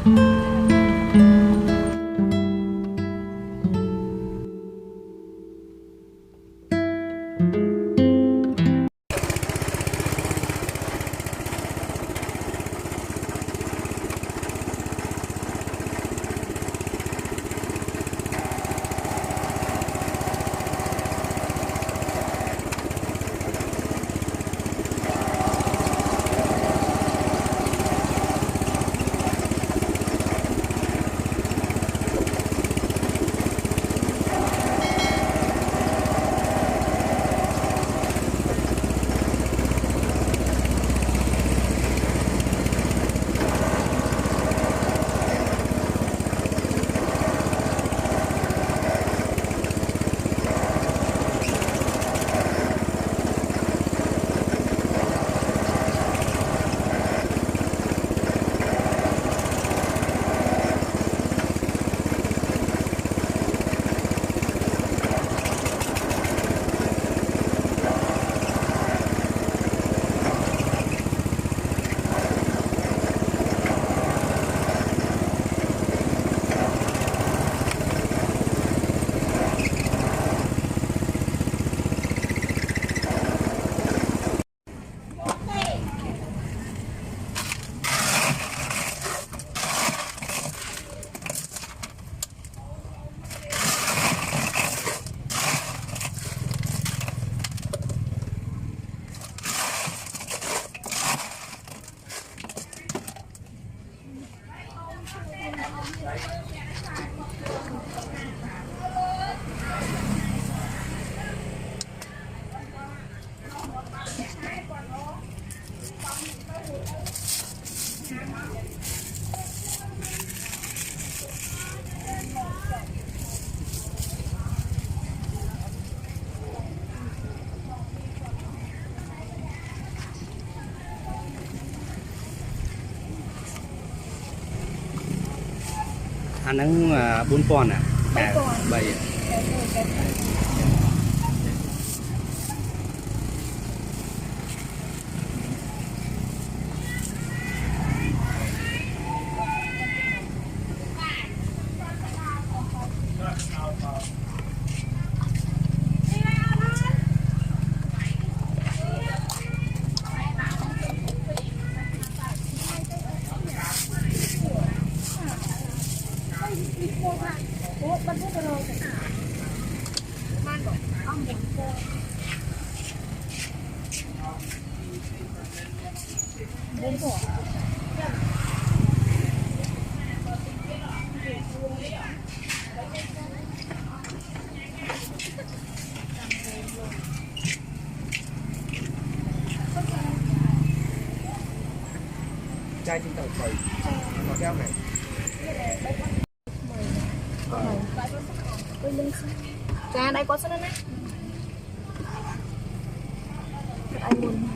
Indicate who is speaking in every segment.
Speaker 1: anh nắng 4 con à? Bảy.
Speaker 2: Chai trên tàu phẩy nó keo này
Speaker 3: Trà đây có sẵn đó nè. Anh muốn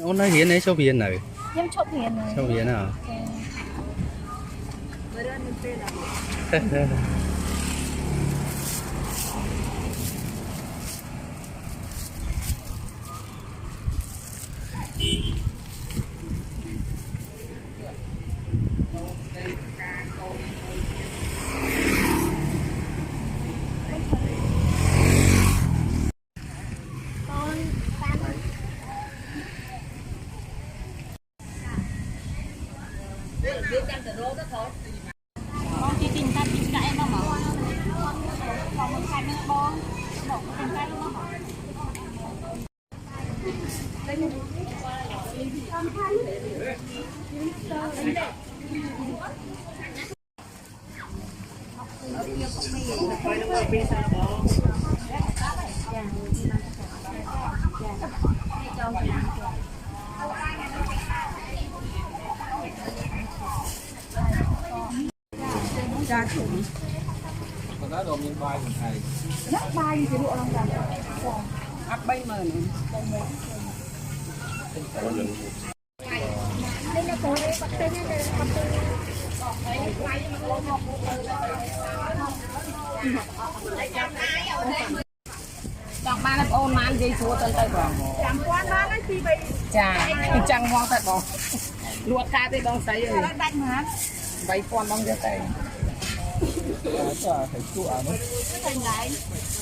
Speaker 1: អូននៅរៀនឯចូលរៀននៅ
Speaker 3: ខ្ញុំឈប់រៀនហើយ
Speaker 1: ចូលរៀនហ៎
Speaker 3: មើលរឿងនឹងពេល
Speaker 4: បងទីទីកាត់ទីកាត់ឯងមកបងមិនខាច់នឹងបងបងទីកាត់មកចាខ្ញុំ
Speaker 2: còn đó đồ miếng bay của thầy
Speaker 3: ណាស់បាយទៅលក់ឡើងដល់
Speaker 4: អត់30000
Speaker 3: នេះនៅកូនបាត់ទេនេះបាត់ទេ
Speaker 4: ចង់បានបងអូនបាននិយាយស្រួលទៅបង
Speaker 3: 5000បានហើយទី3
Speaker 4: ចាចង់មកតែបងលួតការទេបងស្រីអើយ
Speaker 3: ដាច់មក
Speaker 4: 3000បងយកទៅ
Speaker 2: cho thầy chua nó
Speaker 3: តែណៃ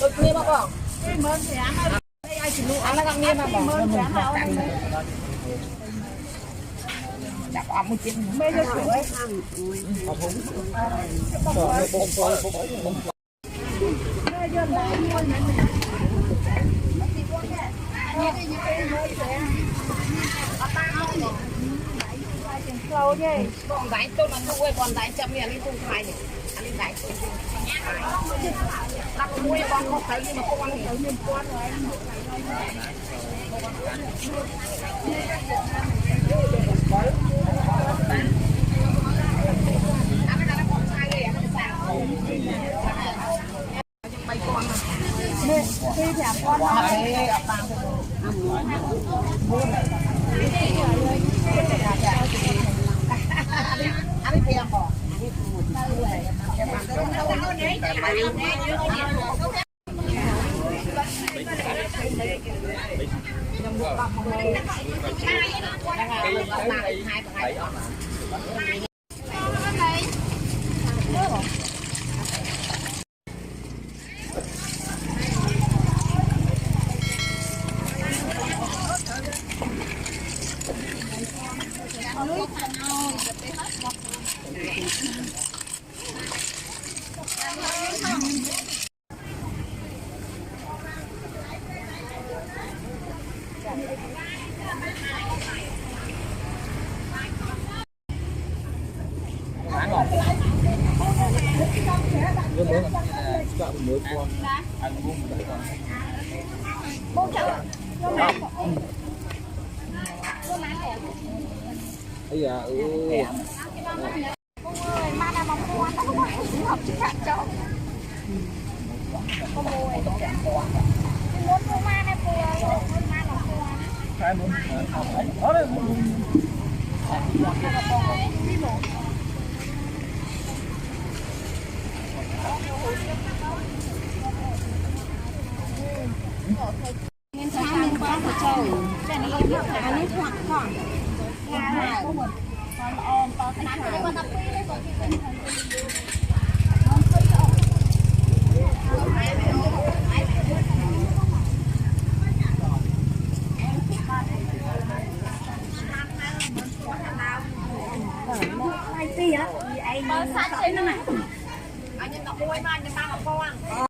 Speaker 4: ដូចគ្នាមកបង
Speaker 3: 25000ហើយឲ្យជំនួស
Speaker 4: អាហ្នឹងអត់មានមកបង
Speaker 3: 25000ហើយ
Speaker 4: ដាក់អត់មួយទៀត
Speaker 3: មេយកជួយ
Speaker 2: cho nó bông bông bông
Speaker 3: យកដៃមួយហ្នឹងក្លោទេ
Speaker 4: បងដៃទុនអត់នោះឯងបងដៃចាប់នេះអានេះទុនថ្លៃនេះអានេះដៃទុនដាក់មួយបងមកទៅនេះ1000នេះ
Speaker 3: មានពាន់ហើយ
Speaker 4: អានេះដាក់បងថ្លៃឯងអានេះសា3000
Speaker 3: នេះទី5000
Speaker 4: អត់ទេអត់បានទេអានេះ5បងអានេះមួយទៅហើយចាំបានខ្ញុំមកបាក់មកហ្នឹងហើយហើយហើយអត់
Speaker 2: nó mới chọn mới con ăn bún đấy con
Speaker 3: បងចាំ
Speaker 2: ấy à
Speaker 3: បានតែមកពួនទៅមកហប់ចាក់ចោលខមួយមុនមកមកណែពួនមកមកពួន
Speaker 2: cái muốn đó đấy
Speaker 3: មានថាមានបានទៅចូលតែនេះអានេះថ្នាក់ផងណាហើយបងល្អតថ្នាក់ហើយគាត់12ទេគាត់ទីទីហ៎ឯងមើលសាច់ទេហ្នឹងអញ11មកអញតាម1000
Speaker 4: អ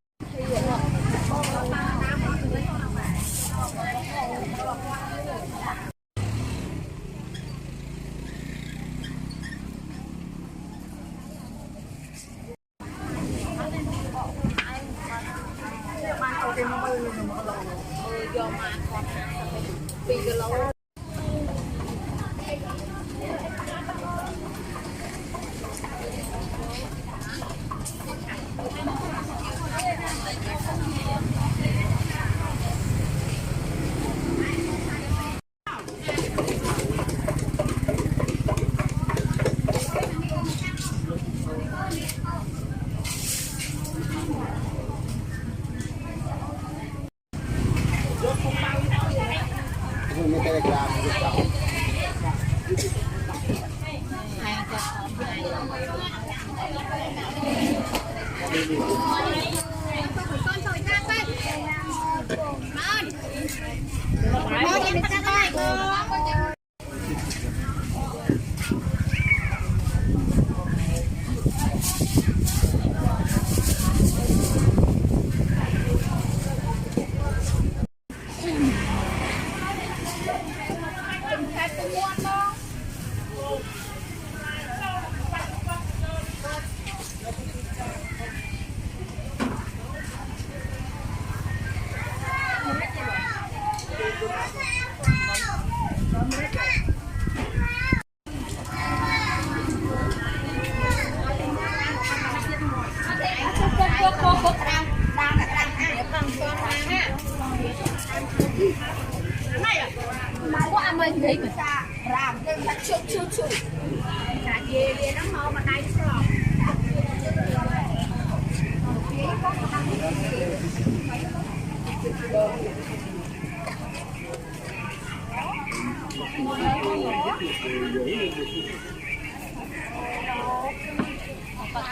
Speaker 2: Ini telegram gitu.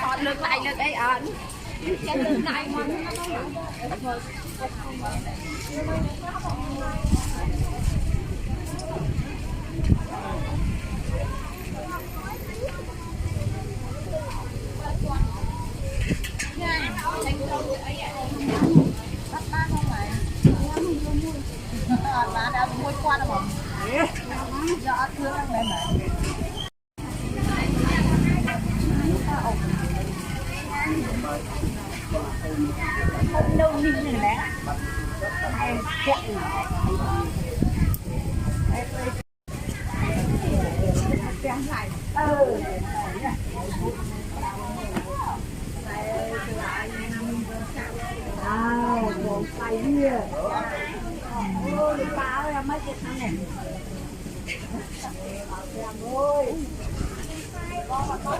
Speaker 3: Còn lực ấy ẩn cái lực này mà nó đã mua qua rồi do thương lên này đâu nhìn này bé em chạy tay đi ôi báo ra mấy cái thằng này ôi con mà có